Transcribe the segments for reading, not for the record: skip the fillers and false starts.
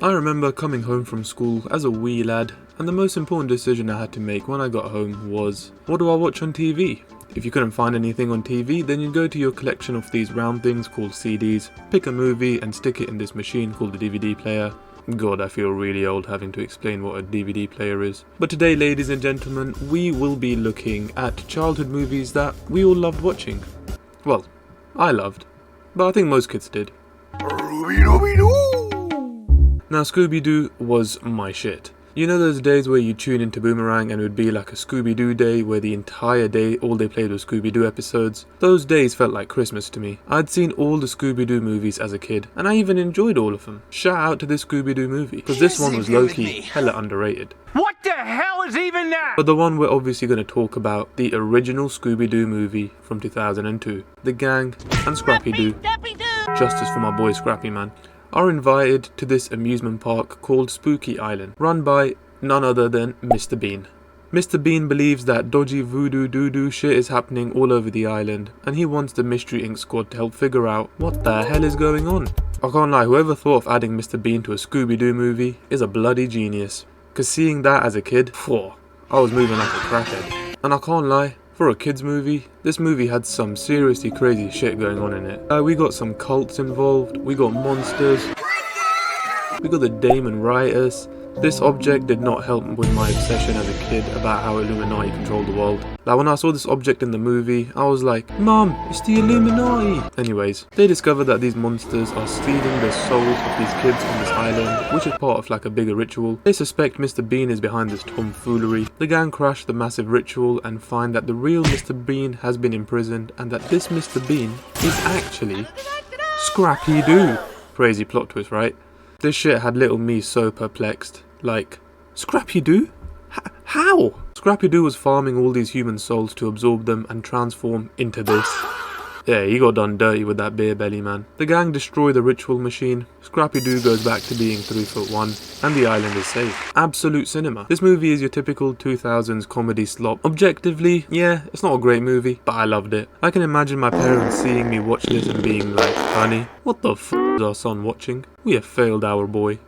I remember coming home from school as a wee lad, and the most important decision I had to make when I got home was, what do I watch on TV? If you couldn't find anything on TV, then you'd go to your collection of these round things called CDs, pick a movie and stick it in this machine called the DVD player. God, I feel really old having to explain what a DVD player is. But today, ladies and gentlemen, we will be looking at childhood movies that we all loved watching. Well, I loved, but I think most kids did. Now, Scooby-Doo was my shit. You know those days where you tune into Boomerang and it would be like a Scooby-Doo day where the entire day all they played was Scooby-Doo episodes? Those days felt like Christmas to me. I'd seen all the Scooby-Doo movies as a kid, and I even enjoyed all of them. Shout out to this Scooby-Doo movie, because this one was low-key hella underrated. What the hell is even that? But the one we're obviously going to talk about, the original Scooby-Doo movie from 2002. The gang and Scrappy-Doo, justice for my boy Scrappy man, are invited to this amusement park called Spooky Island, run by none other than Mr. Bean. Mr. Bean believes that dodgy voodoo doo-doo shit is happening all over the island, and he wants the Mystery Inc. squad to help figure out what the hell is going on. I can't lie, whoever thought of adding Mr. Bean to a Scooby-Doo movie is a bloody genius. Cause seeing that as a kid, I was moving like a crackhead. And I can't lie, for a kids movie, this movie had some seriously crazy shit going on in it. We got some cults involved, we got monsters, we got the Damon Rioters. This object did not help with my obsession as a kid about how Illuminati controlled the world. Like when I saw this object in the movie, I was like, Mum, it's the Illuminati! Anyways, they discover that these monsters are stealing the souls of these kids on this island, which is part of like a bigger ritual. They suspect Mr. Bean is behind this tomfoolery. The gang crash the massive ritual and find that the real Mr. Bean has been imprisoned and that this Mr. Bean is actually Scrappy-Doo. Crazy plot twist, right? This shit had little me so perplexed. Like, Scrappy-Doo? How? Scrappy-Doo was farming all these human souls to absorb them and transform into this. Yeah, he got done dirty with that beer belly, man. The gang destroy the ritual machine, Scrappy-Doo goes back to being 3'1", and the island is safe. Absolute cinema. This movie is your typical 2000s comedy slop. Objectively, yeah, it's not a great movie, but I loved it. I can imagine my parents seeing me watch this and being like, honey, what the f*** is our son watching? We have failed our boy.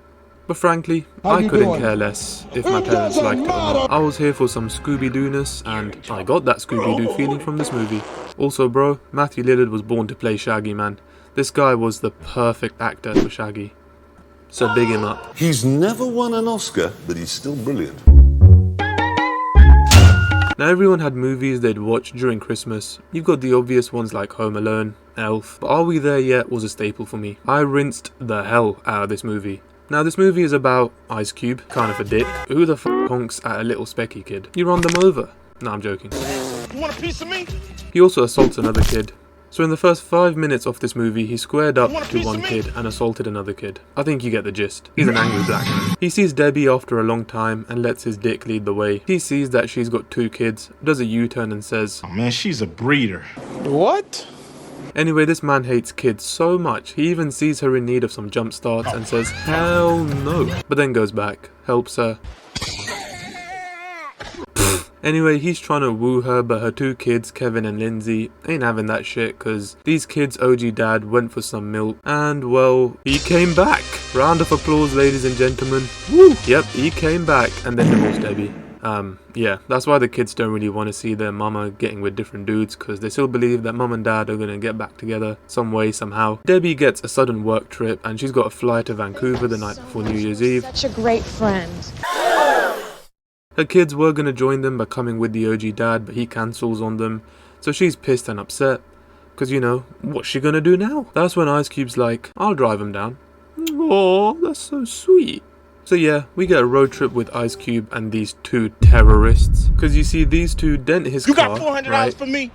But frankly, I couldn't care less if my parents liked it or not. I was here for some Scooby-Doo-ness, and I got that Scooby-Doo feeling from this movie. Also bro, Matthew Lillard was born to play Shaggy, man. This guy was the perfect actor for Shaggy. So big him up. He's never won an Oscar, but he's still brilliant. Now everyone had movies they'd watch during Christmas. You've got the obvious ones like Home Alone, Elf, but Are We There Yet was a staple for me. I rinsed the hell out of this movie. Now this movie is about Ice Cube, kind of a dick. Who the f*** honks at a little specky kid? You run them over. Nah, I'm joking. You want a piece of me? He also assaults another kid. So in the first 5 minutes of this movie, he squared up to one kid and assaulted another kid. I think you get the gist. He's an angry black man. He sees Debbie after a long time and lets his dick lead the way. He sees that she's got 2 kids, does a U-turn and says, Oh man, she's a breeder. What? Anyway, this man hates kids so much, he even sees her in need of some jump starts and says, hell no. But then goes back, helps her. Anyway, he's trying to woo her, but her 2 kids, Kevin and Lindsay, ain't having that shit cause these kids' OG dad went for some milk and, well, he came back. Round of applause, ladies and gentlemen. Woo! Yep, he came back and then divorced Debbie. Yeah, that's why the kids don't really want to see their mama getting with different dudes because they still believe that mum and dad are going to get back together some way, somehow. Debbie gets a sudden work trip and she's got a fly to Vancouver the night before New Year's Eve. Such a great friend. Her kids were going to join them by coming with the OG dad, but he cancels on them. So she's pissed and upset because, you know, what's she going to do now? That's when Ice Cube's like, I'll drive him down. Oh, that's so sweet. So yeah, we get a road trip with Ice Cube and these 2 terrorists. Cause you see these 2 dent his car, You got $400 right? for me?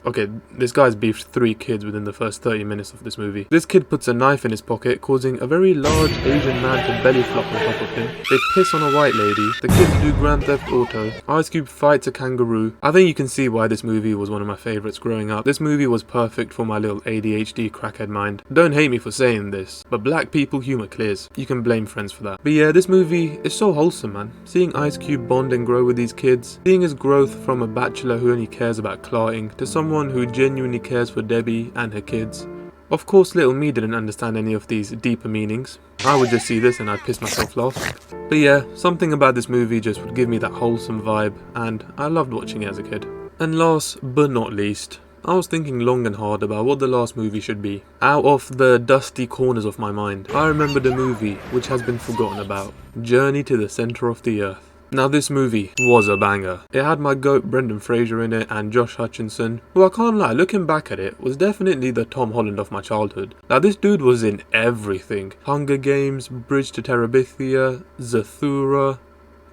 Okay, this guy's beefed 3 kids within the first 30 minutes of this movie. This kid puts a knife in his pocket, causing a very large Asian man to belly flop on top of him. They piss on a white lady. The kids do Grand Theft Auto. Ice Cube fights a kangaroo. I think you can see why this movie was one of my favourites growing up. This movie was perfect for my little ADHD crackhead mind. Don't hate me for saying this, but black people humour clears. You can blame friends for that. But yeah, this movie is so wholesome, man. Seeing Ice Cube bond and grow with these kids, seeing his growth from a bachelor who only cares about clarting to someone who genuinely cares for Debbie and her kids. Of course, little me didn't understand any of these deeper meanings. I would just see this and I'd piss myself laughing. But yeah, something about this movie just would give me that wholesome vibe, and I loved watching it as a kid. And last but not least, I was thinking long and hard about what the last movie should be. Out of the dusty corners of my mind, I remembered a movie which has been forgotten about. Journey to the Center of the Earth. Now this movie was a banger. It had my goat Brendan Fraser in it and Josh Hutcherson, who I can't lie, looking back at it, was definitely the Tom Holland of my childhood. Now this dude was in everything. Hunger Games, Bridge to Terabithia, Zathura,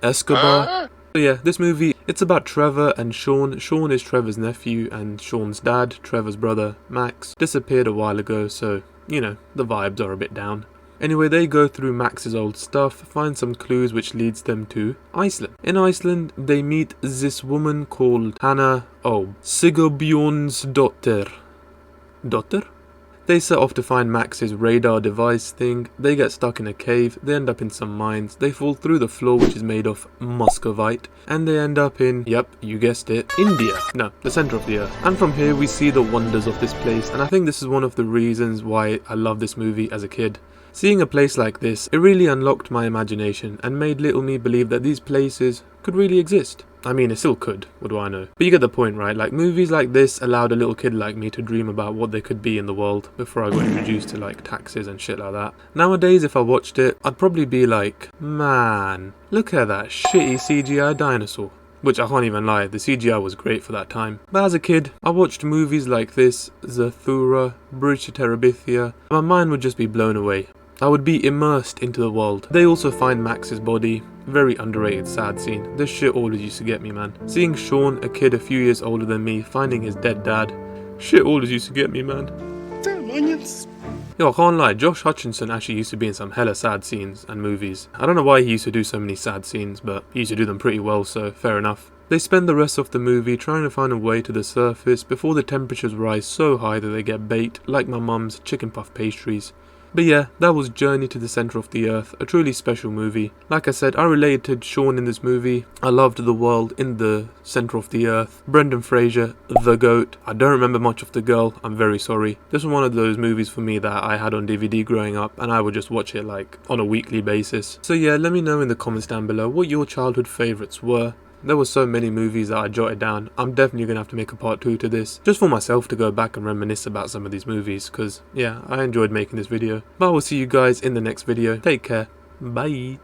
Escobar. So yeah, this movie, it's about Trevor and Sean. Sean is Trevor's nephew and Sean's dad, Trevor's brother, Max, disappeared a while ago, so, you know, the vibes are a bit down. Anyway, they go through Max's old stuff, find some clues which leads them to Iceland. In Iceland, they meet this woman called Hannah Sigurbjornsdóttir. Daughter? They set off to find Max's radar device thing. They get stuck in a cave, they end up in some mines, they fall through the floor which is made of muscovite, and they end up in, yep, you guessed it, India. No, the center of the earth. And from here we see the wonders of this place, and I think this is one of the reasons why I love this movie as a kid. Seeing a place like this, it really unlocked my imagination and made little me believe that these places could really exist. I mean, it still could, what do I know? But you get the point, right? Like, movies like this allowed a little kid like me to dream about what there could be in the world before I got introduced to, like, taxes and shit like that. Nowadays, if I watched it, I'd probably be like, man, look at that shitty CGI dinosaur. Which I can't even lie, the CGI was great for that time. But as a kid, I watched movies like this, Zathura, Bridge to Terabithia, and my mind would just be blown away. I would be immersed into the world. They also find Max's body. Very underrated sad scene. This shit always used to get me, man. Seeing Sean, a kid a few years older than me, finding his dead dad. Shit always used to get me, man. Damn onions. Yo, I can't lie, Josh Hutcherson actually used to be in some hella sad scenes and movies. I don't know why he used to do so many sad scenes, but he used to do them pretty well, so fair enough. They spend the rest of the movie trying to find a way to the surface before the temperatures rise so high that they get baked, like my mum's chicken puff pastries. But yeah, that was Journey to the Center of the Earth, a truly special movie. Like I said, I related to Sean in this movie. I loved the world in the center of the earth. Brendan Fraser, the GOAT. I don't remember much of the girl, I'm very sorry. This was one of those movies for me that I had on DVD growing up, and I would just watch it like on a weekly basis. So yeah, let me know in the comments down below what your childhood favourites were. There were so many movies that I jotted down. I'm definitely going to have to make a part 2 to this, just for myself to go back and reminisce about some of these movies, because yeah, I enjoyed making this video. But I will see you guys in the next video. Take care. Bye.